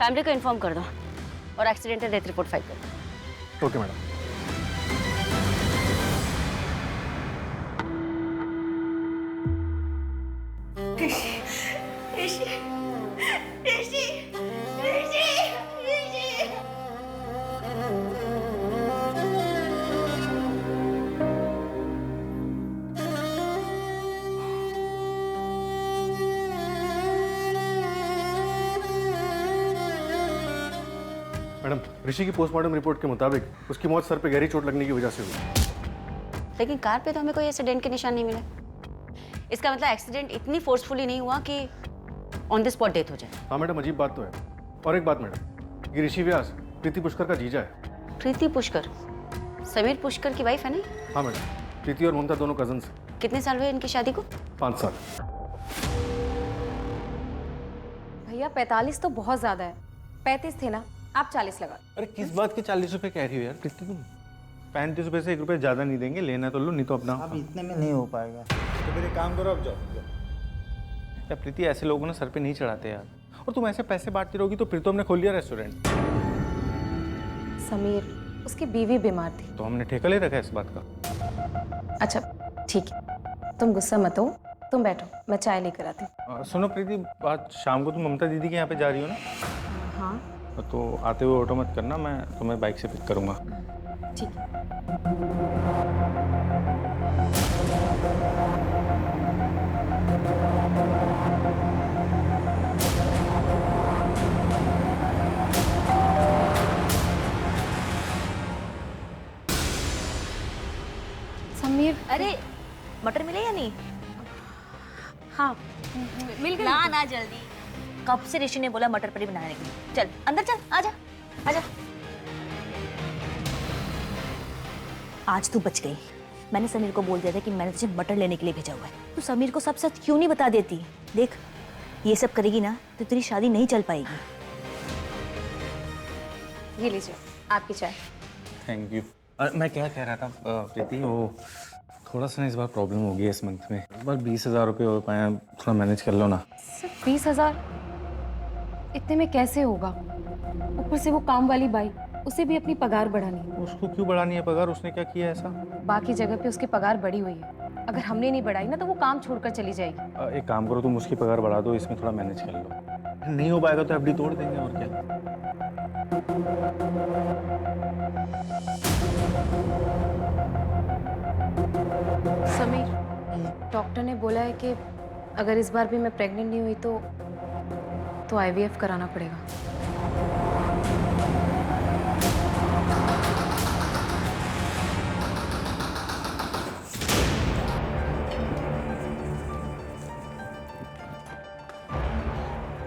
Family को inform कर दो और एक्सीडेंटल डेथ रिपोर्ट फाइल कर दो। Okay madam. मैडम, ऋषि की पोस्टमार्टम रिपोर्ट के मुताबिक उसकी मौत सर पे गहरी चोट लगने की वजह से हुई। लेकिन कार पे तो हमें कोई ऐसे डेंट के निशान नहीं मिले। इसका मतलब एक्सीडेंट इतनी फोर्सफुली नहीं हुआ कि ऑन द स्पॉट डेथ हो जाए। हाँ मैडम, अजीब बात तो है। और एक बात मैडम, ये ऋषि व्यास प्रीति पुष्कर का जीजा है। प्रीति पुष्कर समीर पुष्कर की वाइफ है ना? हाँ मैडम, प्रीति और ममता दोनों कजन्स हैं। कितने साल हुए इनकी शादी को? 5 साल। भैया 45 तो बहुत ज्यादा है। 35 थे ना, आप 40 लगा। अरे किस बात के 40 रुपए कह रही हो यार प्रीति? तुम 35 रुपए से 1 रुपए ज्यादा नहीं देंगे, लेना तो लो, नहीं तो अपना। अब इतने में नहीं हो पाएगा। तो फिर एक काम करो, अब जाओ। यार प्रीति, ऐसे लोगों ने सर पे नहीं चढ़ाते यार। और तुम ऐसे पैसे बांटती रहोगी तो फिर तो हमने खोल लिया रेस्टोरेंट। समीर, उसकी बीवी बीमार थी। तो हमने ठेका ले रखा है इस बात का। अच्छा ठीक है, तुम गुस्सा मत हो, तुम बैठो, मैं चाय लेकर आती हूँ। सुनो प्रीति, आज शाम को तुम ममता दीदी के यहाँ पे जा रही हो ना? हाँ तो आते हुए ऑटो मत करना, मैं तुम्हें बाइक से पिक करूँगा। ठीक है। समीर, अरे मटर मिले या नहीं? हाँ मिल गई। ना ना जल्दी, कब से ऋषि ने बोला मटर पनीर बनाने के लिए। चल अंदर चल, आजा आजा। आज तू बच गई। मैंने समीर को बोल दिया था कि मैंने तुझे मटर लेने के लिए भेजा हुआ है। तू समीर को सब सच क्यों नहीं बता देती? देख, ये सब करेगी ना तो तेरी शादी नहीं चल पाएगी। ये लीजिए आपकी चाय। Thank you. मैं क्या कह रहा था प्रीति, वो थोड़ा सा ना इस बार प्रॉब्लम हो गई है इस मंथ में। इस बार 20,000 रुपये हो पाए, थोड़ा मैनेज कर लो ना। सिर्फ 20,000? इतने में कैसे होगा? ऊपर से वो काम वाली बाई, उसे भी अपनी पगार बढ़ानी है। उसको क्यों बढ़ानी है पगार? उसने क्या किया ऐसा? बाकी जगह पे उसकी पगार बढ़ी हुई है, अगर हमने नहीं बढ़ाई ना तो वो काम छोड़कर चली जाएगी। एक काम करो, तुम उसकी पगार बढ़ा दो, इसमें थोड़ा मैनेज कर लो। नहीं हो पाएगा तो एफडी तोड़ देंगे, और क्या। समीर, डॉक्टर ने बोला है कि अगर इस बार भी मैं प्रेग्नेंट नहीं हुई तो आईवीएफ कराना पड़ेगा।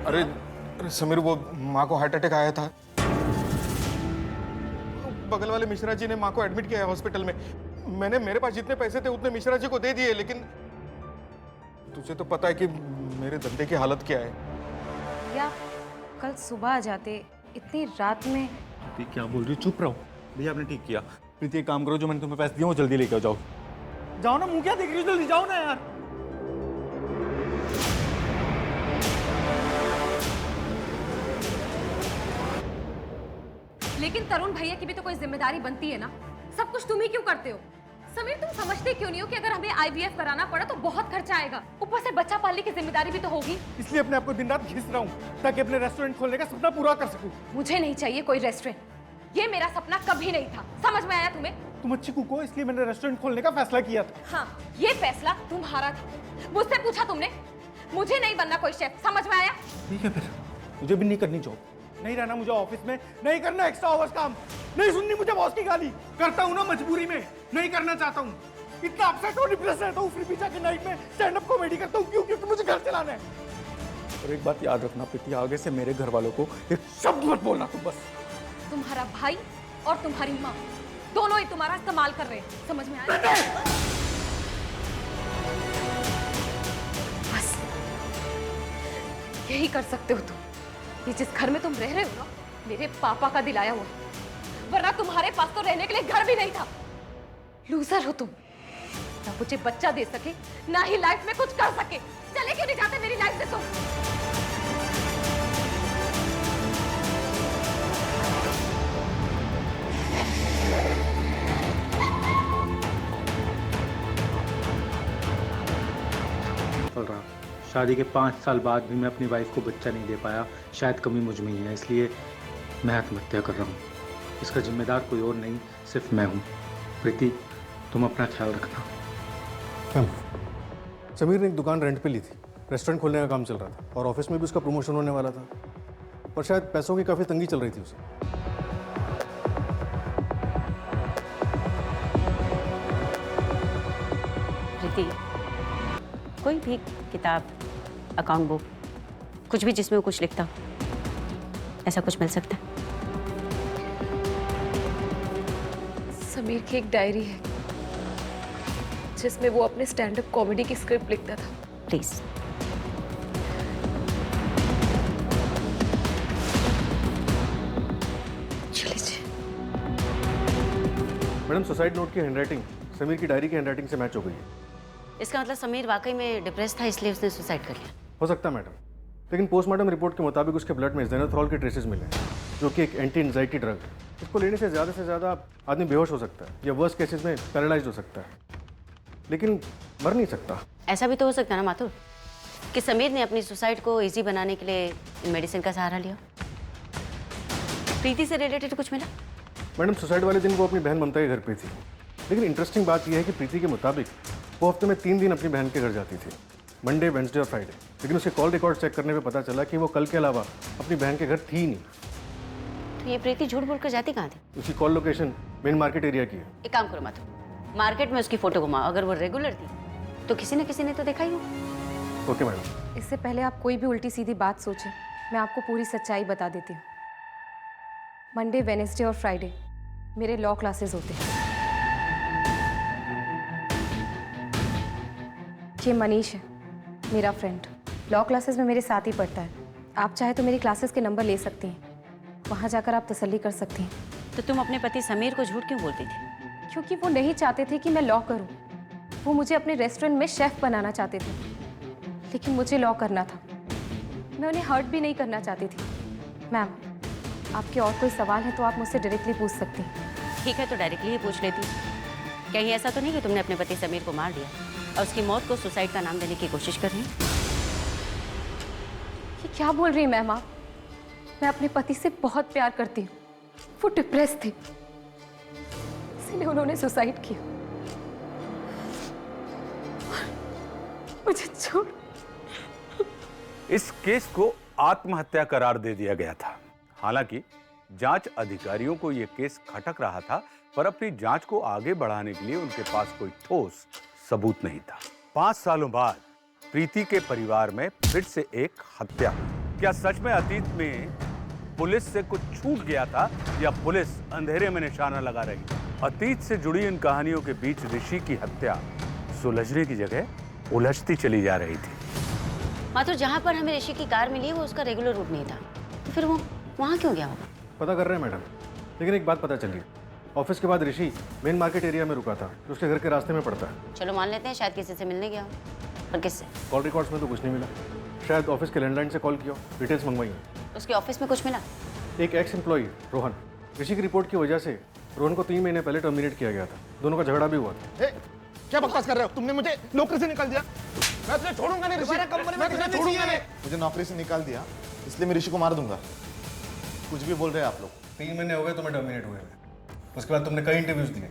अरे समीर, वो माँ को हार्ट अटैक आया था। बगल वाले मिश्रा जी ने माँ को एडमिट किया है हॉस्पिटल में। मैंने मेरे पास जितने पैसे थे उतने मिश्रा जी को दे दिए, लेकिन तुझे तो पता है कि मेरे धंधे की हालत क्या है। या कल सुबह आ जाते, इतनी रात में। प्रीति क्या बोल रही हो? चुप रहो भैया, आपने ठीक किया। प्रीति एक काम करो, जो मैंने तुम्हें पैसे दिए वो जल्दी लेके जाओ। जाओ ना, मुंह क्या देख रही हो? जल्दी जाओ ना यार। लेकिन तरुण भैया की भी तो कोई जिम्मेदारी बनती है ना। सब कुछ तुम ही क्यों करते हो? समीर, तुम समझते क्यों नहीं हो कि अगर हमें आईवीएफ कराना पड़ा तो बहुत खर्चा आएगा, ऊपर से बच्चा पालने की जिम्मेदारी भी तो होगी। इसलिए अपने आप को दिन रात घिस रहा हूँ ताकि अपने रेस्टोरेंट खोलने का सपना पूरा कर सकूं। मुझे नहीं चाहिए कोई रेस्टोरेंट, ये मेरा सपना कभी नहीं था। समझ में आया तुम्हें? तुम अच्छी कुक हो, इसलिए मैंने रेस्टोरेंट खोलने का फैसला किया था। हाँ, ये फैसला तुम्हारा था। मुझसे पूछा तुमने? मुझे नहीं बनना कोई शेफ, समझ में आया? ठीक है, फिर मुझे भी नहीं करनी जॉब। नहीं रहना मुझे ऑफिस में, नहीं करना एक्स्ट्रा आवर्स काम, नहीं सुननी मुझे बॉस की गाली। करता हूँ ना मजबूरी में, नहीं करना चाहता हूँ। इतना अपसेट और डिप्रेस रहता हूँ, फिर भी जाके नाइट में स्टैंड अप कॉमेडी करता हूँ। क्यों? क्योंकि मुझे घर चलाना है। और एक बात याद रखना प्रीति, आगे से मेरे घर वालों को एक शब्द मत बोलना तुम बस। तुम्हारा भाई और तुम्हारी माँ दोनों ही तुम्हारा इस्तेमाल कर रहे हैं, समझ में आया? बस यही कर सकते हो तुम। ये जिस घर में तुम रह रहे हो ना, मेरे पापा का दिलाया हुआ, वरना तुम्हारे पास तो रहने के लिए घर भी नहीं था। लूजर हो तुम, ना मुझे बच्चा दे सके, ना ही लाइफ में कुछ कर सके। चले क्यों नहीं जाते मेरी लाइफ से तुम? शादी के 5 साल बाद भी मैं अपनी वाइफ को बच्चा नहीं दे पाया, शायद कमी मुझ में ही है, इसलिए मैं आत्महत्या कर रहा हूँ। इसका जिम्मेदार कोई और नहीं, सिर्फ मैं हूँ। प्रीति, तुम अपना ख्याल रखना। समीर ने एक दुकान रेंट पे ली थी, रेस्टोरेंट खोलने का काम चल रहा था और ऑफिस में भी उसका प्रमोशन होने वाला था, और शायद पैसों की काफ़ी तंगी चल रही थी उसे। प्रीति, कोई भी किताब, अकाउंट बुक, कुछ भी जिसमें वो कुछ लिखता हो, ऐसा कुछ मिल सकता है? समीर की एक डायरी है जिसमें वो अपने स्टैंड अप कॉमेडी की स्क्रिप्ट लिखता था। प्लीज। चलिए। मैडम, सुसाइड नोट की हैंडराइटिंग समीर की डायरी की हैंडराइटिंग से मैच हो गई है। इसका मतलब समीर वाकई में डिप्रेस था, इसलिए उसने सुसाइड कर लिया। हो सकता है मैडम, लेकिन पोस्टमार्टम रिपोर्ट के मुताबिक उसके ब्लड में ज़ेनाथ्रोल के ट्रेसेस मिले हैं, जो कि एक एंटी एंजाइटी ड्रग है। इसको लेने से ज़्यादा आदमी बेहोश हो सकता है या वर्स्ट केसेस में पैरालाइज्ड हो सकता है, लेकिन मर नहीं सकता। ऐसा भी तो हो सकता है ना माथुर, कि समीर ने अपनी सुसाइड को इजी बनाने के लिए इन मेडिसिन का सहारा लिया। प्रीति से रिलेटेड कुछ मिला? मैडम, सुसाइड वाले दिन वो अपनी बहन ममता के घर पे थी, लेकिन इंटरेस्टिंग बात यह है कि प्रीति के मुताबिक वो हफ्ते में 3 दिन अपनी बहन के घर जाती थी, मंडे, वेंसडे और फ्राइडे। लेकिन उसके कॉल रिकॉर्ड चेक करने पे पता चला कि वो कल के अलावा अपनी बहन के घर थी ही नहीं। तो ये प्रीति झूठ बोलकर जाती कहाँ थी? उसकी call location main market area की है। एक काम करो माथुर, मार्केट में उसकी फोटो घुमाओ, अगर वो रेगुलर थी तो किसी न किसी ने तो देखा ही हो। Okay madam. इससे पहले आप कोई भी उल्टी सीधी बात सोचें, मैं आपको पूरी सच्चाई बता देती हूँ। मंडे, वेडनेसडे और फ्राइडे मेरे लॉ क्लासेस होते हैं। ये मनीष है, मेरा फ्रेंड, लॉ क्लासेस में मेरे साथ ही पढ़ता है। आप चाहे तो मेरी क्लासेस के नंबर ले सकती हैं, वहाँ जाकर आप तसल्ली कर सकती हैं। तो तुम अपने पति समीर को झूठ क्यों बोलती थी? क्योंकि वो नहीं चाहते थे कि मैं लॉ करूं। वो मुझे अपने रेस्टोरेंट में शेफ बनाना चाहते थे, लेकिन मुझे लॉ करना था। मैं उन्हें हर्ट भी नहीं करना चाहती थी। मैम, आपके और कोई सवाल है तो आप मुझसे डायरेक्टली पूछ सकती हैं। ठीक है, तो डायरेक्टली ही पूछ लेती। कहीं ऐसा तो नहीं कि तुमने अपने पति समीर को मार दिया और उसकी मौत को सुसाइड का नाम देने की कोशिश कर रही हो? ये क्या बोल रही हैं मैम आप? मैं अपने पति से बहुत प्यार करती हूँ। वो डिप्रेस थे, इसलिए उन्होंने सुसाइड किया। मुझे छोड़। इस केस को आत्महत्या करार दे दिया गया था। हालांकि जांच अधिकारियों को यह केस खटक रहा था, पर अपनी जांच को आगे बढ़ाने के लिए उनके पास कोई ठोस सबूत नहीं था। 5 सालों बाद प्रीति के परिवार में फिर से एक हत्या। क्या सच में अतीत में पुलिस से कुछ छूट गया था या पुलिस अंधेरे में निशाना लगा रही? अतीत से जुड़ी इन कहानियों के बीच ऋषि की हत्या सुलझने की जगह उलझती चली जा रही थी। माथुर, जहाँ पर हमें ऋषि की कार मिली है वो उसका रेगुलर रूट नहीं था, तो फिर वो वहाँ क्यों गया होगा? पता कर रहे हैं मैडम, लेकिन एक बात पता चली, ऑफिस के बाद ऋषि मेन मार्केट एरिया में रुका था, जो उसके घर के रास्ते में पड़ता है। चलो मान लेते हैं शायद किसी से मिलने गया हो, पर किससे? कॉल रिकॉर्ड्स में तो कुछ नहीं मिला। शायद ऑफिस के लैंडलाइन से कॉल किया, डिटेल्स मंगवाई हैं। उसके ऑफिस में कुछ मिला? एक एक्स एम्प्लॉई रोहन, ऋषि की रिपोर्ट की वजह से रोहन को 3 महीने पहले टर्मिनेट किया गया था। दोनों का झगड़ा भी हुआ था। क्या बकवास कर रहे हो? तुमने मुझे नौकरी से निकाल दिया। मैं तुझे छोड़ूंगा नहीं ऋषि। मैं तुझे छोड़ूंगा नहीं। मुझे नौकरी से निकाल दिया, इसलिए मैं ऋषि को मार दूंगा। कुछ भी बोल रहे हैं आप लोग। 3 महीने हो गए तुम्हें टर्मिनेट हुए। उसके बाद तुमने कई इंटरव्यूज दिए,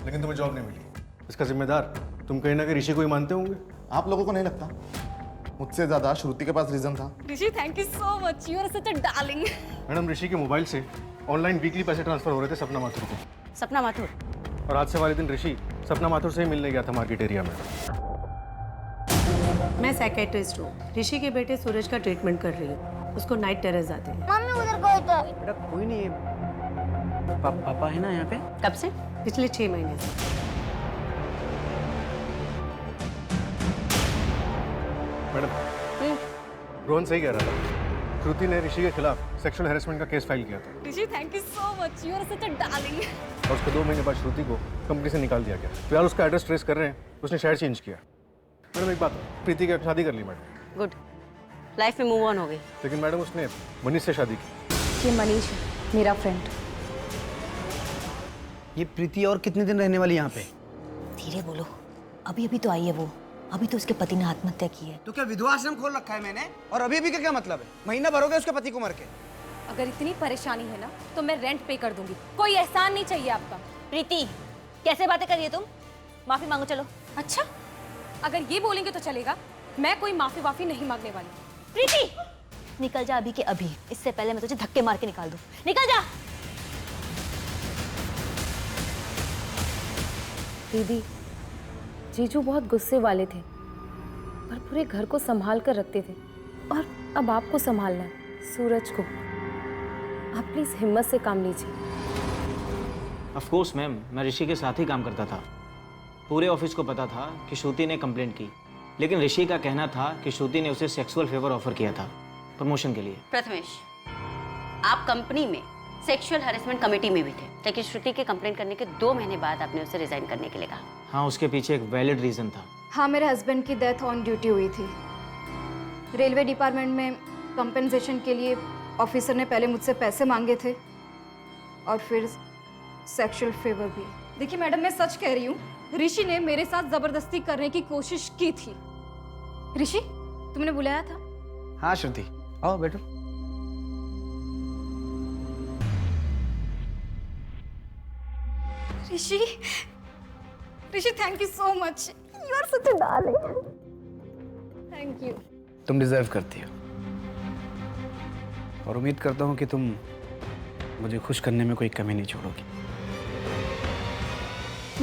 लेकिन तुम्हें जॉब नहीं मिली। इसका जिम्मेदार तुम कहीं ना कहीं ऋषि को ही मानते होंगे। आप लोगों को नहीं लगता? मुझसे ज्यादा श्रुति के पास रीजन था। Rishi, thank you so much, you are such a darling. Madam, Rishi के मोबाइल से ऑनलाइन वीकली पैसे ट्रांसफर हो रहे थे सपना माथुर को, सपना माथुर? और हादसे वाले दिन ऋषि सपना माथुर से ही मिलने गया था मार्केट एरिया में। मैं साइकेट्रिस्ट हूँ। ऋषि के बेटे सूरज का ट्रीटमेंट कर रही हूँ। उसको नाइट टेरर्स आते हैं। मम्मी उधर कोई तो। बेटा कोई नहीं है। पापा है ना यहाँ पे? कब से? पिछले 6 महीने से। मैडम, रोहन सही कह रहा था। श्रुति ने ऋषि के खिलाफ सेक्सुअल हैरेसमेंट का केस फाइल किया था। Rishi, thank you so much, you are such a darling. और उसके 2 महीने बाद श्रुति को कंपनी से निकाल दिया गया। फिलहाल उसका एड्रेस ट्रेस कर रहे हैं, उसने शहर चेंज किया। मैडम, एक बात, प्रीति की शादी कर ली मैडम। गुड, लाइफ में मूव ऑन हो गई। लेकिन मैडम उसने मनीष से शादी की। ये मनीष है, मेरा फ्रेंड। ये प्रीति और कितने दिन रहने वाली यहाँ पे? धीरे बोलो, अभी अभी तो आई है वो, अभी तो उसके पति ने आत्महत्या की है। तो क्या विधवा आश्रम खोल रखा है मैंने? और अभी का क्या मतलब है? महीना भर हो गया उसके पति को मर के। अगर इतनी परेशानी है ना तो मैं रेंट पे कर दूंगी, कोई एहसान नहीं चाहिए आपका। प्रीति, कैसे बातें कर रही है तुम? माफी मांगो चलो। अच्छा, अगर ये बोलेंगे तो चलेगा, मैं कोई माफी वाफी नहीं मांगने वाली। प्रीति, निकल जा अभी के अभी, इससे पहले मैं तुझे धक्के मार के निकाल दूं। निकल जा। दीदी, जीजू बहुत गुस्से वाले थे पर पूरे घर को संभाल कर रखते थे, और अब आपको संभालना है, सूरज को। आप प्लीज हिम्मत से काम लीजिए। ऑफ कोर्स मैम, मैं ऋषि के साथ ही काम करता था। पूरे ऑफिस को पता था कि श्रुति ने कंप्लेंट की, लेकिन ऋषि का कहना था कि श्रुति ने उसे सेक्सुअल फेवर ऑफर किया था प्रमोशन के लिए। प्रथमेश, आप कंपनी में सेक्सुअल हैरेसमेंट कमेटी में भी थे, लेकिन श्रुति के कंप्लेंट करने के 2 महीने बाद आपने उसे रिजाइन करने के लिए कहा। हाँ, उसके पीछे एक वैलिड रीजन था। हाँ, मेरे हस्बैंड की डेथ ऑन ड्यूटी हुई थी। रेलवे डिपार्टमेंट में कंपनसेशन के लिए ऑफिसर ने पहले मुझसे पैसे मांगे थे और फिर सेक्सुअल फेवर भी। देखिए मैडम, मैं सच कह रही हूँ, ऋषि ने मेरे साथ जबरदस्ती करने की कोशिश की थी। ऋषि, तुमने बुलाया था? हाँ श्रुति, आओ बैठो। Rishi, thank you so much, you are such a darling. Thank you. तुम डिजर्व करती हो, और उम्मीद करता हूँ कि तुम मुझे खुश करने में कोई कमी नहीं छोड़ोगी।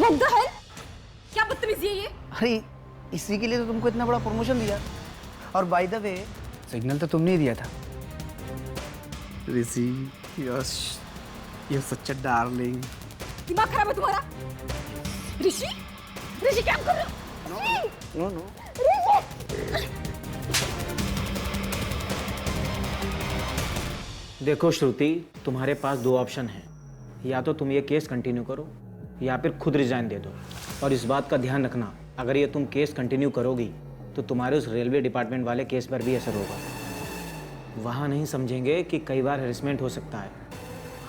What the hell? क्या बदतमीजी है ये? अरे इसी के लिए तो तुमको इतना बड़ा प्रमोशन दिया, और बाय द वे सिग्नल तो तुमने ही दिया था। Rishi, yes, you such a darling. दिमाग खराब है तुम्हारा? ऋषि, क्या कर रहे हो? नो। देखो श्रुति, तुम्हारे पास 2 ऑप्शन हैं, या तो तुम ये केस कंटिन्यू करो या फिर खुद रिजाइन दे दो। और इस बात का ध्यान रखना, अगर ये तुम केस कंटिन्यू करोगी तो तुम्हारे उस रेलवे डिपार्टमेंट वाले केस पर भी असर होगा। वहाँ नहीं समझेंगे कि कई बार हेरेसमेंट हो सकता है,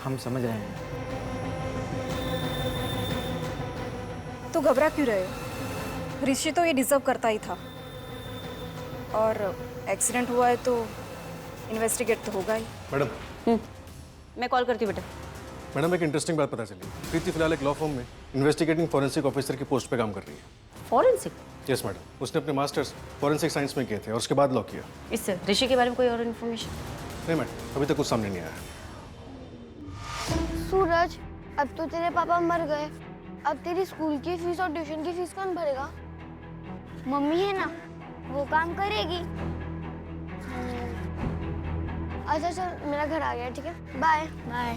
हम समझ रहे हैं। तो घबरा क्यों रहे हो? ऋषि तो ये डिजर्व करता ही था, और एक्सीडेंट हुआ है तो इन्वेस्टिगेट तो होगा ही। मैडम, मैं कॉल करती हूँ बेटा। मैडम, एक इंटरेस्टिंग बात पता चली। प्रीति फिलहाल एक लॉ फर्म में इन्वेस्टिगेटिंग फॉरेंसिक ऑफिसर की पोस्ट पे काम कर रही है। फॉरेंसिक? यस मैडम, उसने अपने मास्टर्स फॉरेंसिक साइंस में किए थे और उसके बाद लॉ किया। इससे ऋषि के बारे में कोई और इन्फॉर्मेशन? नहीं मैडम, अभी तक कुछ सामने नहीं आया। सूरज, अब तो तेरे पापा मर गए, अब तेरी स्कूल की फीस और ट्यूशन की फीस कौन भरेगा? मम्मी है ना, वो काम करेगी। अच्छा चल, मेरा घर आ गया, ठीक है, बाय बाय।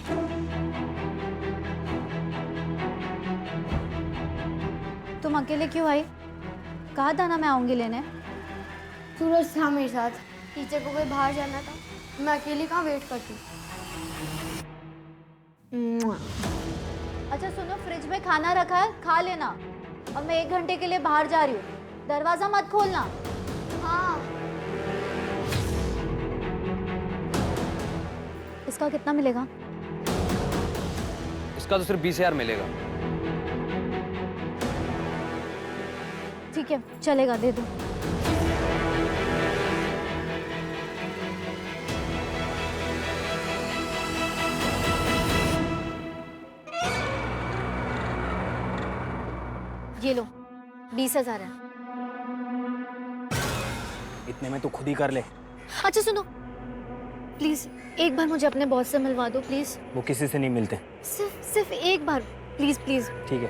तुम अकेले क्यों आई? कहा था ना मैं आऊंगी लेने। सूरज था मेरे साथ, टीचर को कोई बाहर जाना था, मैं अकेली कहाँ वेट करती। अच्छा सुनो, फ्रिज में खाना रखा है, खा लेना। और मैं 1 घंटे के लिए बाहर जा रही हूँ, दरवाजा मत खोलना। हाँ। इसका कितना मिलेगा? इसका तो सिर्फ 20,000 मिलेगा। ठीक है, चलेगा, दे दो। ये लो, 20,000 है। इतने में तो खुद ही कर ले। अच्छा सुनो, प्लीज एक बार मुझे अपने बॉस से मिलवा दो प्लीज। वो किसी से नहीं मिलते। सिर्फ एक बार, प्लीज प्लीज। ठीक है,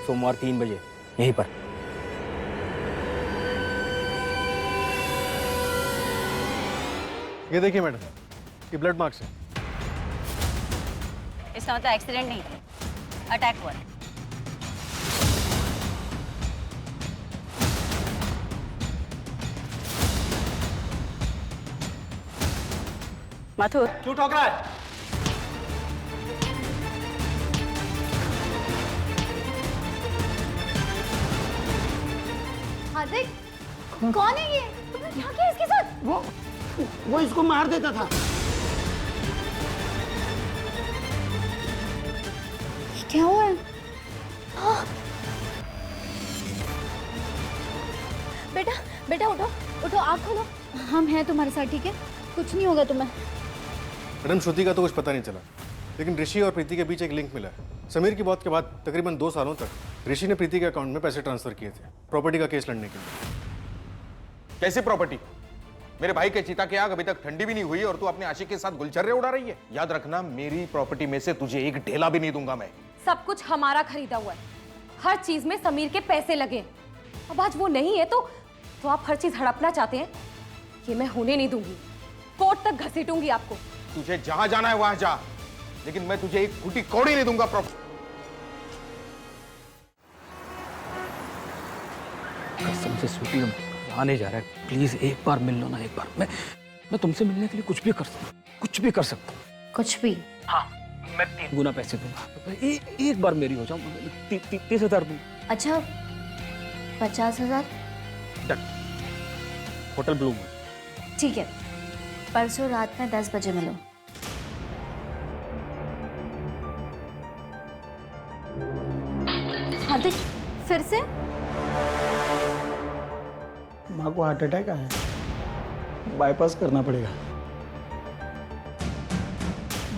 सोमवार 3 बजे यहीं पर। ये देखिए मैडम, ये ब्लड मार्क्स है। इसका मतलब एक्सीडेंट नहीं, अटैक हुआ। माथुर, क्यों ठोक रहा है? हार्दिक, कौन है ये? तुमने क्या किया इसके साथ? वो इसको मार देता था। क्या हुआ है? बेटा उठो उठो, आँख खोलो। हम हैं तुम्हारे साथ, ठीक है? कुछ नहीं होगा तुम्हें। मैडम श्रुति का तो कुछ पता नहीं चला, लेकिन ऋषि और प्रीति के बीच एक लिंक मिला है। समीर की मौत के बाद तकरीबन 2 सालों तक ऋषि ने प्रीति के अकाउंट में पैसे ट्रांसफर किए थे प्रॉपर्टी का केस लड़ने के लिए। कैसी प्रॉपर्टी? मेरे भाई के चिता की आग अभी तक ठंडी भी नहीं हुई और तू अपने आशिक के साथ गुलछर्रे उड़ा रही है। याद रखना, मेरी प्रॉपर्टी में से तुझे एक ढेला भी नहीं दूंगा मैं। सब कुछ हमारा खरीदा हुआ है, हर चीज में समीर के पैसे लगे। अब आज वो नहीं है तो आप हर चीज हड़पना चाहते हैं? ये मैं होने नहीं दूंगी, कोर्ट तक घसीटूंगी आपको। तुझे जहां जाना है वहां जा, लेकिन मैं तुझे एक फूटी कौड़ी नहीं दूंगा। कसम से स्वीटी, आने जा रहा है, प्लीज एक बार मिल लो ना। एक बार मैं तुमसे मिलने के लिए कुछ भी कर सकता हूँ, कुछ भी कर सकता हूँ। कुछ भी? हाँ, मैं 3 गुना पैसे दूंगा। एक बार मेरी हो जाओ, 30,000 दूँ। अच्छा, 50,000? डन। होटल ब्लू में। ठीक है, परसों रात में 10 बजे मिलो। हार्दिक, फिर से? माँ को हार्ट अटैक आया, बाईपास करना पड़ेगा,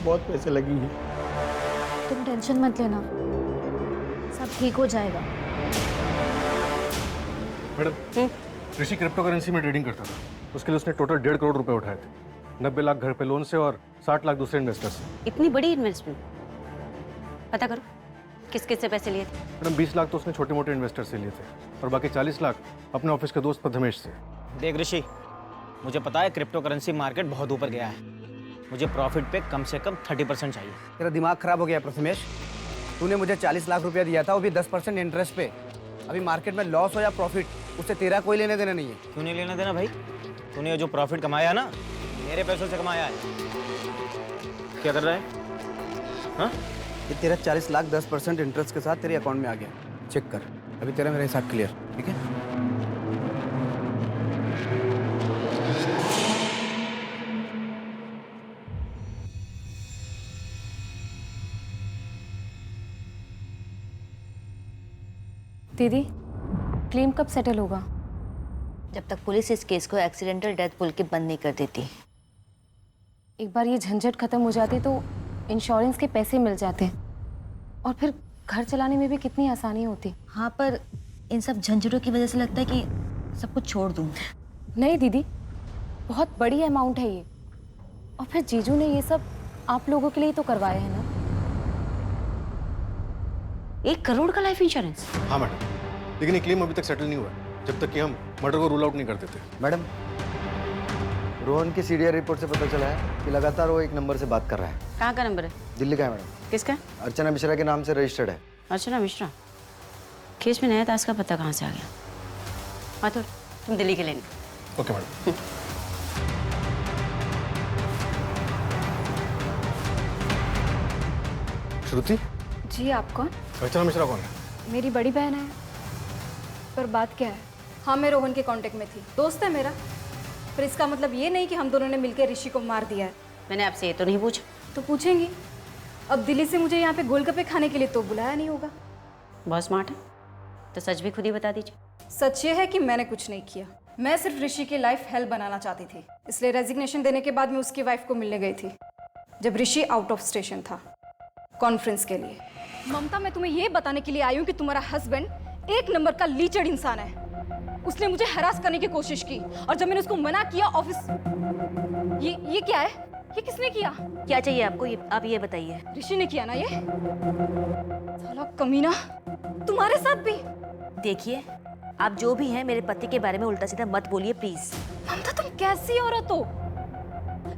बहुत पैसे लगेंगे। तुम टेंशन मत लेना, सब ठीक हो जाएगा। मैडम, ऋषि क्रिप्टो करेंसी में ट्रेडिंग करता था। उसके लिए उसने टोटल 1.5 करोड़ रुपए उठाए थे। 90 लाख घर पे लोन से और 60 लाख दूसरे इन्वेस्टर से। इतनी बड़ी इन्वेस्टमेंट? पता करो किस किस से पैसे लिए थे। मैडम 20 लाख तो उसने छोटे मोटे इन्वेस्टर से लिए थे और बाकी 40 लाख अपने ऑफिस के दोस्त प्रथमेश से। देख ऋषि, मुझे पता है क्रिप्टो करेंसी मार्केट बहुत ऊपर गया है, मुझे प्रॉफिट पे कम से कम 30% चाहिए। तेरा दिमाग खराब हो गया प्रथमेश। तूने मुझे 40 लाख रुपया दिया था, वो भी 10% इंटरेस्ट पे। अभी मार्केट में लॉस हो या प्रॉफिट, उससे तेरा कोई लेने देना नहीं है। क्यों नहीं लेना देना भाई? तूने जो प्रॉफिट कमाया ना, मेरे पैसों से कमाया है। क्या कर रहा है? हाँ? ये तेरा 40 लाख 10% इंटरेस्ट के साथ तेरे अकाउंट में आ गया। चेक कर, अभी तेरा मेरा हिसाब क्लियर, ठीक है? दीदी, क्लेम कब सेटल होगा? जब तक पुलिस इस केस को एक्सीडेंटल डेथ बोल के बंद नहीं कर देती। एक बार ये झंझट खत्म हो जाती तो इंश्योरेंस के पैसे मिल जाते और फिर घर चलाने में भी कितनी आसानी होती। हाँ, पर इन सब झंझटों की वजह से लगता है कि सब कुछ छोड़ दूँ। नहीं दीदी, बहुत बड़ी अमाउंट है ये, और फिर जीजू ने ये सब आप लोगों के लिए तो करवाया है ना। 1 करोड़ का लाइफ इंश्योरेंस? हाँ मैडम, लेकिन ये क्लेम अभी तक सेटल नहीं हुआ जब तक कि हम मर्डर को रूल आउट नहीं कर देते। मैडम, रोहन की सीडीआर रिपोर्ट से पता चला है कि लगातार वो एक नंबर से बात कर रहा है। कहाँ का नंबर है? दिल्ली का है मैडम। किसका? अर्चना मिश्रा के नाम से रजिस्टर्ड है। अर्चना मिश्रा? केस में नया ताश का पता कहाँ से आ गया? माथुर, तुम दिल्ली के लेने। Okay madam. श्रुति जी, आप कौन? अर्चना मिश्रा कौन है? मेरी बड़ी बहन है। पर बात क्या है? हाँ, मैं रोहन के कांटेक्ट में थी, दोस्त है मेरा। पर इसका मतलब ये नहीं कि हम दोनों ने मिलकर ऋषि को मार दिया है। मैंने आपसे ये तो नहीं पूछा। तो पूछेंगी। अब दिल्ली से मुझे यहाँ पे गोलगप्पे खाने के लिए तो बुलाया नहीं होगा। बहुत स्मार्ट है, तो सच भी खुद ही बता दीजिए। सच ये है कि मैंने कुछ नहीं किया। मैं सिर्फ ऋषि की लाइफ हेल बनाना चाहती थी, इसलिए रेजिग्नेशन देने के बाद मैं उसकी वाइफ को मिलने गई थी जब ऋषि आउट ऑफ स्टेशन था कॉन्फ्रेंस के लिए। ममता, मैं तुम्हें ये बताने के लिए आई हूँ कि तुम्हारा हस्बैंड 1 नंबर का लीचड़ इंसान है। उसने मुझे हरास करने की कोशिश की और जब मैंने उसको मना किया ऑफिस। ये क्या है? ये किसने किया? क्या चाहिए आपको? आप ये बताइए। ऋषि ने किया ना ये? साला कमीना, तुम्हारे साथ भी? देखिए, आप जो भी हैं मेरे पति के बारे में उल्टा सीधा मत बोलिए प्लीज। ममता, तुम कैसी औरत हो?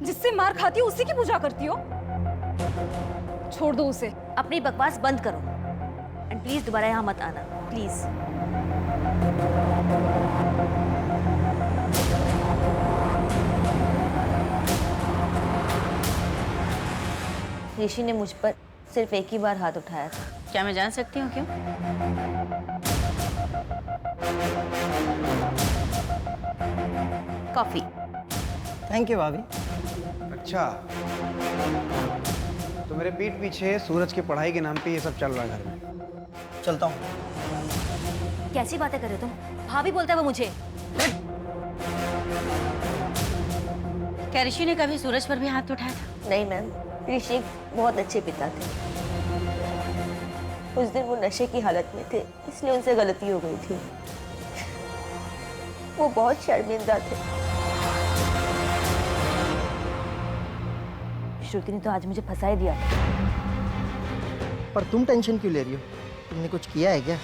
जिससे मार खाती हो उसी की पूजा करती हो? छोड़ दो उसे। अपनी बकवास बंद करो एंड प्लीज दोबारा यहाँ मत आना, प्लीज। ऋषि ने मुझ पर सिर्फ एक ही बार हाथ उठाया था। क्या मैं जान सकती हूँ क्यों? कॉफी। थैंक यू भाभी। अच्छा, तो मेरे पीठ पीछे सूरज की पढ़ाई के नाम पे ये सब चल रहा है घर में। चलता हूँ। कैसी बातें कर रहे हो तुम? भाभी बोलता है वो मुझे। क्या ऋषि ने कभी सूरज पर भी हाथ उठाया था? नहीं मैम, ऋषि एक बहुत अच्छे पिता थे। उस दिन वो नशे की हालत में थे, इसलिए उनसे गलती हो गई थी। वो बहुत शर्मिंदा थे। श्रुति ने तो आज मुझे फंसा ही दिया। पर तुम टेंशन क्यों ले रही हो? तुमने कुछ किया है क्या?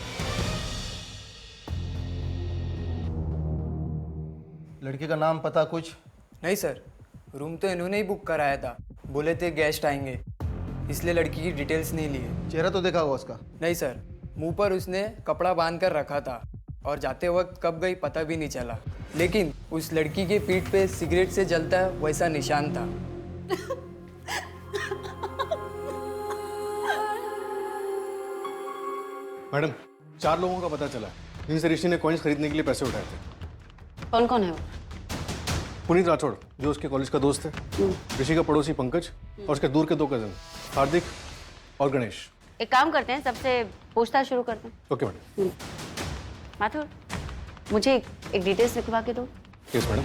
लड़के का नाम पता कुछ? नहीं सर, रूम तो इन्होंने ही बुक कराया था। बोले थे गेस्ट आएंगे, इसलिए लड़की की डिटेल्स नहीं लिए। चेहरा तो देखा होगा उसका? नहीं सर, मुंह पर उसने कपड़ा बांध कर रखा था और जाते वक्त कब गई पता भी नहीं चला। लेकिन उस लड़की के पीठ पे सिगरेट से जलता है वैसा निशान था। मैडम, 4 लोगों का पता चला जिनसे ऋषि ने कॉइन्स खरीदने के लिए पैसे उठाए थे। कौन कौन है वो? पुनीत राठौड़, जो उसके कॉलेज का दोस्त है, ऋषि का पड़ोसी पंकज और उसके दूर के 2 कजन हार्दिक और गणेश। एक काम करते हैं, सबसे पूछताछ शुरू करते हैं। Okay madam. माथुर, मुझे एक डिटेल्स लिखवा के दो। Yes madam.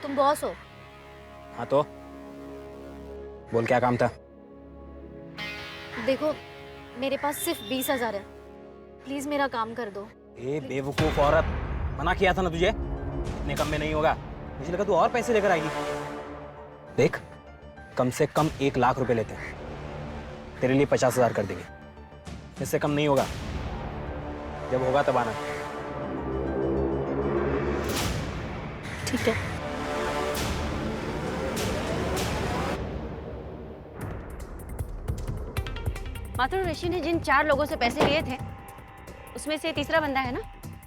तुम बॉस हो? हाँ तो बोल, क्या काम था? देखो, मेरे पास सिर्फ 20,000 है। प्लीज मेरा काम कर दो। ए बेवकूफ औरत, मना किया था ना तुझे, इतने कम में नहीं होगा। मुझे लगा तू और पैसे लेकर आएगी। देख, कम से कम 1 लाख रुपए लेते हैं, तेरे लिए 50,000 कर देंगे। इससे कम नहीं होगा, जब होगा तब आना। ठीक है। माथुर, ऋषि ने जिन 4 लोगों से पैसे लिए थे उसमें से तीसरा बंदा है ना?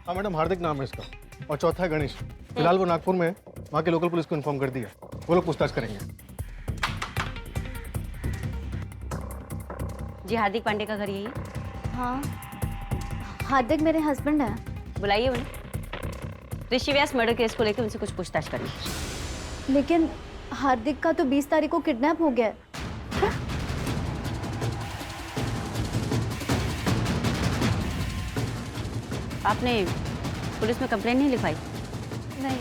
हाँ मैडम, हार्दिक नाम है इसका और चौथा है गणेश। फिलहाल वो नागपुर में है, वहाँ के लोकल पुलिस को इन्फॉर्म कर दिया, वो लोग पूछताछ करेंगे। जी, हार्दिक पांडे का घर यही है? हाँ, हार्दिक मेरे हस्बैंड है। बुलाइए उन्हें। ऋषि व्यास मर्डर केस को लेकर उनसे कुछ पूछताछ करनी है। लेकिन हार्दिक का तो 20 तारीख को किडनैप हो गया है। आपने पुलिस में कंप्लेंट नहीं लिखवाई? नहीं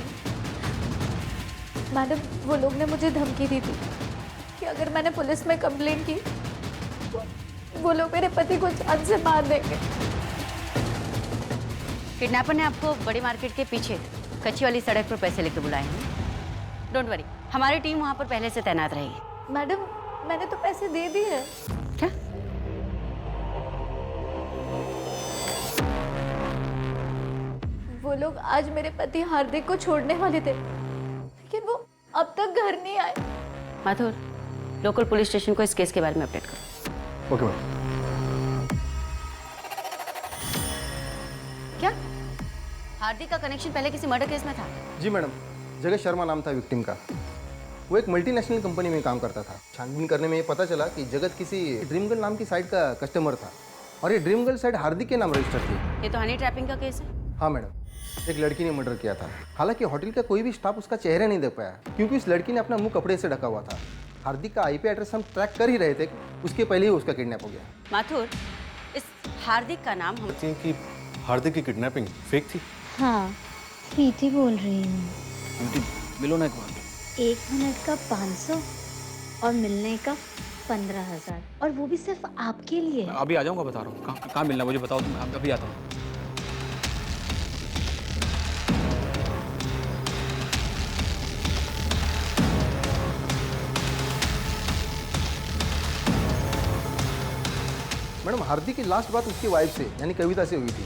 मैडम, वो लोग ने मुझे धमकी दी थी कि अगर मैंने पुलिस में कंप्लेंट की तो वो लोग मेरे पति को जान से मार देंगे। किडनैपर ने आपको बड़ी मार्केट के पीछे कच्ची वाली सड़क पर पैसे लेकर बुलाए हैं। डोंट वरी, हमारी टीम वहां पर पहले से तैनात रहेगी। मैडम, मैंने तो पैसे दे दिए हैं। क्या? वो लोग आज मेरे पति हार्दिक को छोड़ने वाले थे, लेकिन वो अब तक घर नहीं आए। माथुर, लोकल पुलिस स्टेशन को इस केस के बारे में अपडेट करो। Okay ma'am. क्या हार्दिक का कनेक्शन पहले किसी मर्डर केस में था? जी मैडम, जगह शर्मा नाम था विक्टिम का। वो एक मल्टीनेशनल कंपनी में काम करता था। छानबीन करने में ये पता चला कि जगत किसी ड्रीम गर्ल नाम की साइट का कस्टमर था और ये ड्रीम गर्ल साइट हार्दिक के नाम रजिस्टर थी। ये तो हनी ट्रैपिंग का केस है। हाँ मैडम, एक लड़की ने मर्डर किया था। हालांकि होटल का कोई भी स्टाफ उसका चेहरा नहीं देख पाया क्योंकि उस लड़की ने अपना मुंह कपड़े से ढका हुआ था। हार्दिक का आईपी एड्रेस हम ट्रैक कर ही रहे थे, उसके पहले ही उसका किडनैप हो गया। माथुर, इस हार्दिक का नाम हम कि हार्दिक की किडनैपिंग फेक थी। हाँ, प्रीति बोल रही हूँ। मिलो ना एक बार। 1 मिनट का 500 और मिलने का 15,000, और वो भी सिर्फ आपके लिए। अभी आ जाऊंगा, बता रहा हूँ। कहाँ मिलना मुझे बताओ तुम, अभी आता हूँ। मैडम, हार्दिक की लास्ट बात उसकी वाइफ से यानी कविता से हुई थी।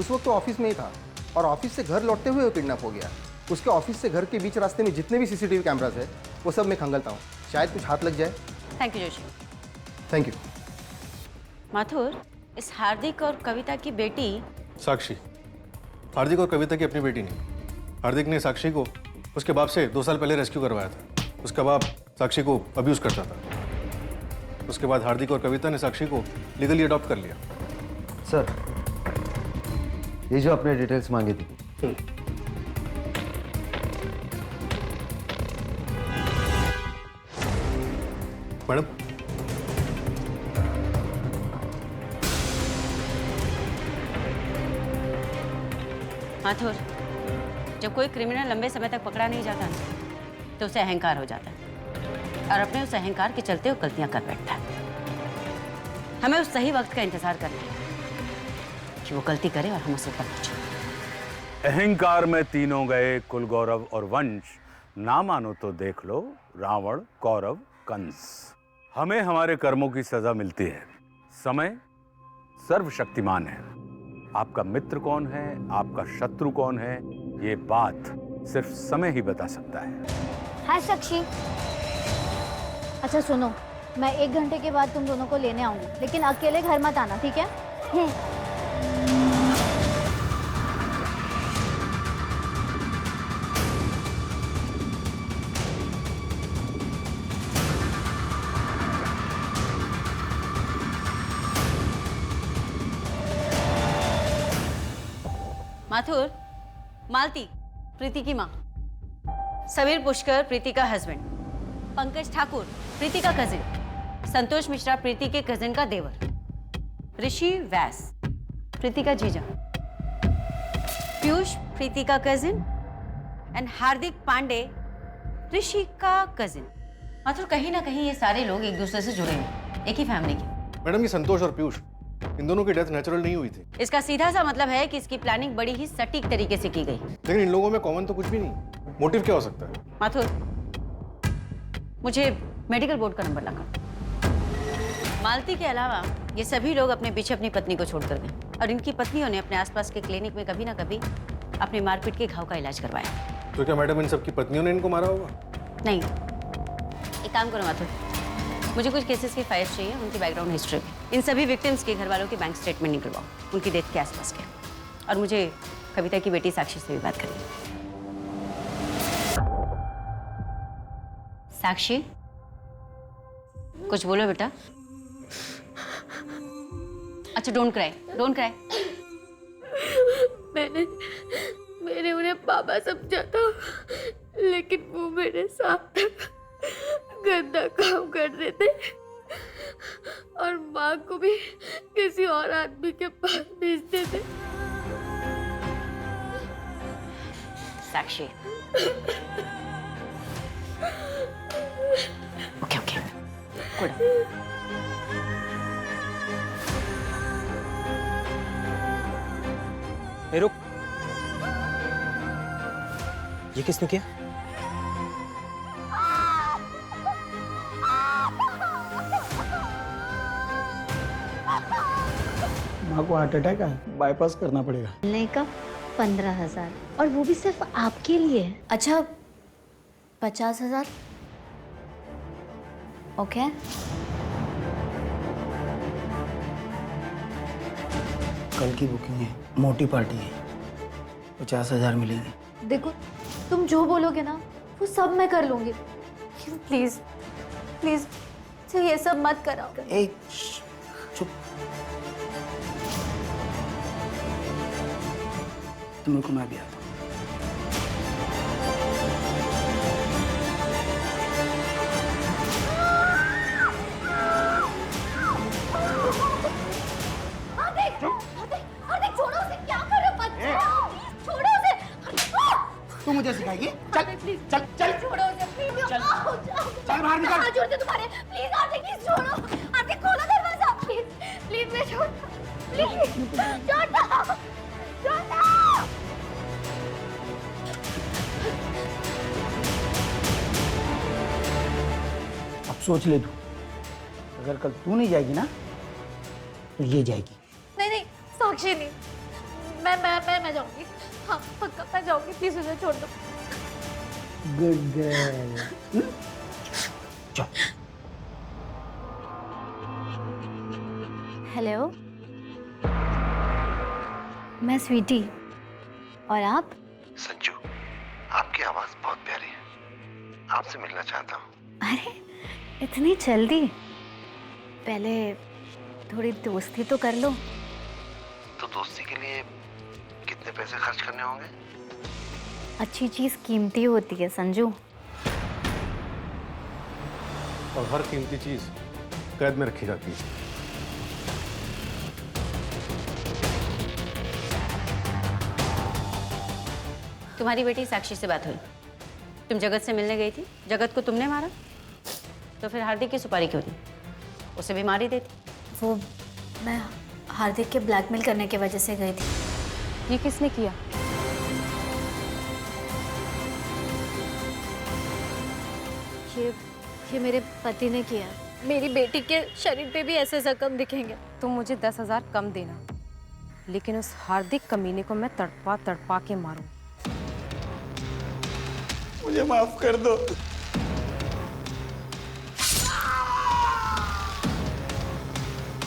उस वक्त तो ऑफिस में ही था और ऑफिस से घर लौटते हुए वो किडनैप हो गया। उसके ऑफिस से घर के बीच रास्ते में जितने भी सीसीटीवी कैमरास है वो सब मैं खंगलता हूँ, शायद कुछ हाथ लग जाए। Thank you Joshi. Thank you. Mathur, इस हार्दिक और कविता की बेटी साक्षी, हार्दिक और कविता की अपनी बेटी नहीं। हार्दिक ने साक्षी को उसके बाप से 2 साल पहले रेस्क्यू करवाया था। उसका बाप साक्षी को अब्यूज करता था। उसके बाद हार्दिक और कविता ने साक्षी को लीगली अडॉप्ट कर लिया। सर, ये जो आपने डिटेल्स मांगी थी, मैडम माथुर, जब कोई क्रिमिनल लंबे समय तक पकड़ा नहीं जाता ना, तो उसे अहंकार हो जाता है और अपने उस अहंकार के चलते वो गलतियां कर बैठता है। हमें उस सही वक्त का इंतजार करना है कि वो गलती करे और हम उसे पकड़े। अहंकार में तीनों गए, कुल गौरव और वंश। ना मानो तो देख लो रावण, कौरव, कंस। हमें हमारे कर्मों की सजा मिलती है। समय सर्वशक्तिमान है। आपका मित्र कौन है, आपका शत्रु कौन है, ये बात सिर्फ समय ही बता सकता है। हाय साक्षी। अच्छा सुनो, मैं 1 घंटे के बाद तुम दोनों को लेने आऊंगी, लेकिन अकेले घर मत आना, ठीक है? माथुर, मालती प्रीति की माँ, समीर पुष्कर प्रीति का हस्बैंड, पंकज ठाकुर प्रीति का कजिन, संतोष मिश्रा प्रीति के कजिन का देवर, ऋषि व्यास प्रीति का जीजा, पीयूष प्रीति का कजिन एंड हार्दिक पांडे ऋषि का कजिन। माथुर, कहीं ना कहीं ये सारे लोग एक दूसरे से जुड़े हैं, एक ही फैमिली के। मैडम, ये संतोष और पीयूष, इन दोनों की डेथ नेचुरल नहीं हुई थी। इसका सीधा सा मतलब है कि इसकी प्लानिंग बड़ी ही सटीक तरीके से की गई। लेकिन इन लोगों में कॉमन तो कुछ भी नहीं। मोटिव क्या हो सकता है? माथुर, मुझे मेडिकल बोर्ड का नंबर लगा। मालती के अलावा ये सभी लोग अपने पीछे अपनी पत्नी को छोड़कर गए और इनकी पत्नियों ने अपने आसपास के क्लिनिक में कभी ना कभी अपने मारपीट के घाव का इलाज करवाया। तो क्या मैडम इन सबकी पत्नियों ने इनको मारा होगा? नहीं, एक काम करो माथुर, मुझे कुछ केसेस की फाइल्स चाहिए, उनकी बैकग्राउंड हिस्ट्री भी। इन सभी विक्टिम्स के घर वालों के बैंक स्टेटमेंट निकलवाओ, उनकी डेथ के आसपास के। और मुझे कविता की बेटी साक्षी से भी बात करनी है। साक्षी, कुछ बोलो बेटा। अच्छा, डोंट क्राई, डोंट क्राई। मैंने उन्हें पापा समझा था, लेकिन वो मेरे साथ गंदा काम कर रहे थे और माँ को भी किसी और आदमी के पास भेजते थे। साक्षी, ओके ओके, गुड। रुक, ये किसने किया? माँ को हार्ट अटैक है, बाईपास करना पड़ेगा। मिलने का 15,000, और वो भी सिर्फ आपके लिए। अच्छा, 50,000? ओके। कल की बुकिंग है, मोटी पार्टी है, 50,000 मिलेंगे। देखो, तुम जो बोलोगे ना वो सब मैं कर लूंगी। प्लीज प्लीज ये सब मत कराओ। एक चुप, तुम को मैं भी आता हूँ। तू मुझे सिखाएगी? चल चल चल, छोड़ो उसे, प्लीज। चल चल बाहर निकल। हाथ जोड़ते तुम्हारे, प्लीज आर्थिक, प्लीज छोड़ो। आर्थिक, खोलो दरवाजा, प्लीज प्लीज। मैं छोड़, प्लीज छोड़ दो, छोड़ दो। अब सोच ले तू, अगर कल तू नहीं जाएगी ना तो ये जाएगी। नहीं नहीं, साक्षी नहीं, मैं जाऊंगी। हाँ पक्का मैं जाऊंगी, प्लीज मुझे छोड़ दो। Good girl. चल। हेलो, मैं स्वीटी, और आप? संजू, आपकी आवाज बहुत प्यारी है, आपसे मिलना चाहता हूँ। अरे इतनी जल्दी? पहले थोड़ी दोस्ती तो कर लो। तो दोस्ती के लिए कितने पैसे खर्च करने होंगे? अच्छी चीज कीमती होती है संजू। और हर कीमती चीज कैद में रखी जाती है। तुम्हारी बेटी साक्षी से बात हुई। तुम जगत से मिलने गई थी, जगत को तुमने मारा, तो फिर हार्दिक की सुपारी क्यों दी? उसे भी मार ही देती। वो मैं हार्दिक के ब्लैकमेल करने की वजह से गई थी। ये किसने किया? ये मेरे पति ने किया। मेरी बेटी के शरीर पे भी ऐसे जख्म दिखेंगे। तुम मुझे 10,000 कम देना, लेकिन उस हार्दिक कमीने को मैं तड़पा तड़पा के मारूं। मुझे माफ कर दो।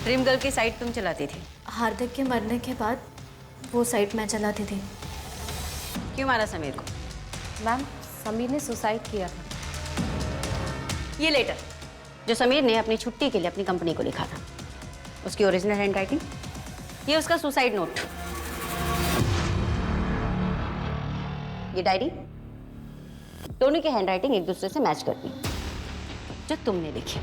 ड्रीम गर्ल की साइट तुम चलाती थी? हार्दिक के मरने के बाद वो साइट मैं चलाती थी। क्यों मारा समीर को? मैम, समीर ने सुसाइड किया था। ये लेटर जो समीर ने अपनी छुट्टी के लिए अपनी कंपनी को लिखा था, उसकी ओरिजिनल हैंडराइटिंग, ये उसका सुसाइड नोट, ये डायरी, दोनों की हैंडराइटिंग एक दूसरे से मैच करती है, जो तुमने लिखी।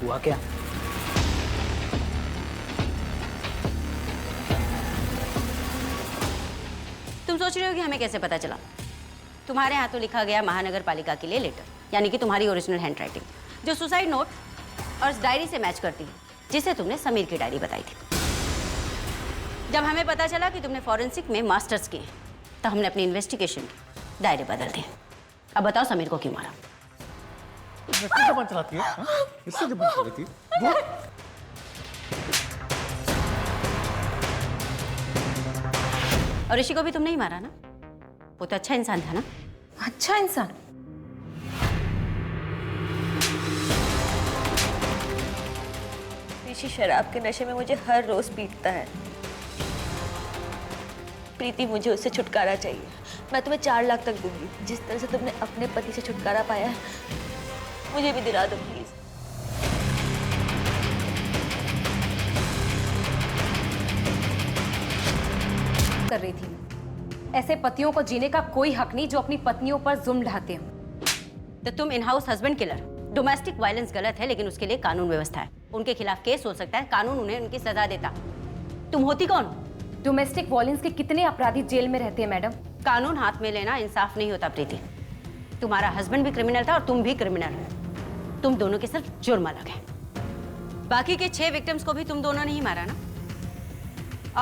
हुआ क्या? तुम सोच रहे हो कि हमें कैसे पता चला? तुम्हारे हाथों लिखा गया महानगर पालिका के लिए लेटर, यानी कि तुम्हारी ओरिजिनल हैंडराइटिंग, जो सुसाइड नोट और उस डायरी से मैच करती है, जिसे तुमने समीर की डायरी बताई थी। जब हमें पता चला कि तुमने फॉरेंसिक में मास्टर्स किए, तो हमने अपनी इन्वेस्टिगेशन के दायरे बदल दिए। अब बताओ समीर को क्यों मारा? किससे जबान चलाती है? किससे जबान चलाती है? और ऋषि को भी तुमने ही मारा ना? वो तो अच्छा इंसान था ना? अच्छा इंसान? ऋषि शराब के नशे में मुझे हर रोज पीटता है। प्रीति, मुझे उससे छुटकारा चाहिए। मैं तुम्हें 4 लाख तक दूंगी। जिस तरह से तुमने अपने पति से छुटकारा पाया है, मुझे भी दिला दो प्लीज। कर रही थी, ऐसे पतियों को जीने का कोई हक नहीं जो अपनी पत्नियों पर जुल्म ढाते हैं। तो तुम in house husband killer. Domestic violence गलत है, लेकिन उसके लिए कानून व्यवस्था है। उनके खिलाफ केस हो सकता है, कानून उन्हें उनकी सजा देता। तुम होती कौन? डोमेस्टिक वायलेंस के कितने अपराधी जेल में रहते हैं मैडम? कानून हाथ में लेना इंसाफ नहीं होता प्रीति। तुम्हारा हस्बैंड भी क्रिमिनल था और तुम भी क्रिमिनल हो। तुम दोनों के सिर्फ जुर्म अलग है। बाकी के 6 विक्टिम्स को भी तुम दोनों ने ही मारा ना?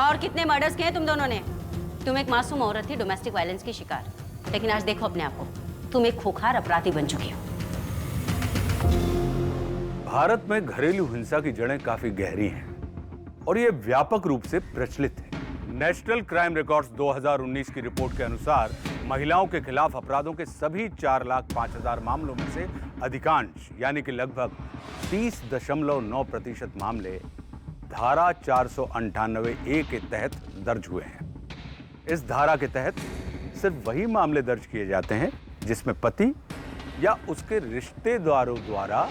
और कितने मर्डर्स किए तुम दोनों ने? तुम एक मासूम औरत थी, डोमेस्टिक वायलेंस की शिकार, लेकिन आज देखो अपने आप को, तुम एक खूंखार अपराधी बन चुकी हो। भारत में घरेलू हिंसा की जड़ें काफी गहरी हैं और ये व्यापक रूप से प्रचलित है। नेशनल क्राइम रिकॉर्ड्स 2019 की रिपोर्ट के अनुसार महिलाओं के खिलाफ अपराधों के सभी 4,05,000 मामलों में से अधिकांश, यानी कि लगभग 30.9% मामले धारा 498A के तहत दर्ज हुए हैं। इस धारा के तहत सिर्फ वही मामले दर्ज किए जाते हैं जिसमें पति या उसके रिश्तेदारों द्वारा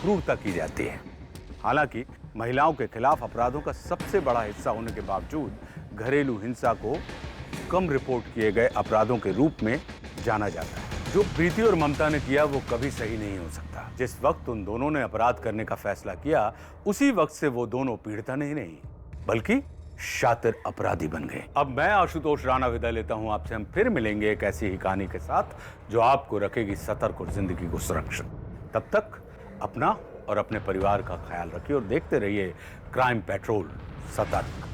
क्रूरता की जाती है। हालांकि महिलाओं के खिलाफ अपराधों का सबसे बड़ा हिस्सा होने के बावजूद घरेलू हिंसा को कम रिपोर्ट किए गए अपराधों के रूप में जाना जाता है। जो प्रीति और ममता ने किया वो कभी सही नहीं हो सकता। जिस वक्त उन दोनों ने अपराध करने का फैसला किया, उसी वक्त से वो दोनों पीड़िता नहीं बल्कि शातिर अपराधी बन गए। अब मैं आशुतोष राणा विदा लेता हूं आपसे। हम फिर मिलेंगे एक ऐसी ही कहानी के साथ जो आपको रखेगी सतर्क और जिंदगी को सुरक्षित। तब तक अपना और अपने परिवार का ख्याल रखिए और देखते रहिए क्राइम पेट्रोल। सतर्क।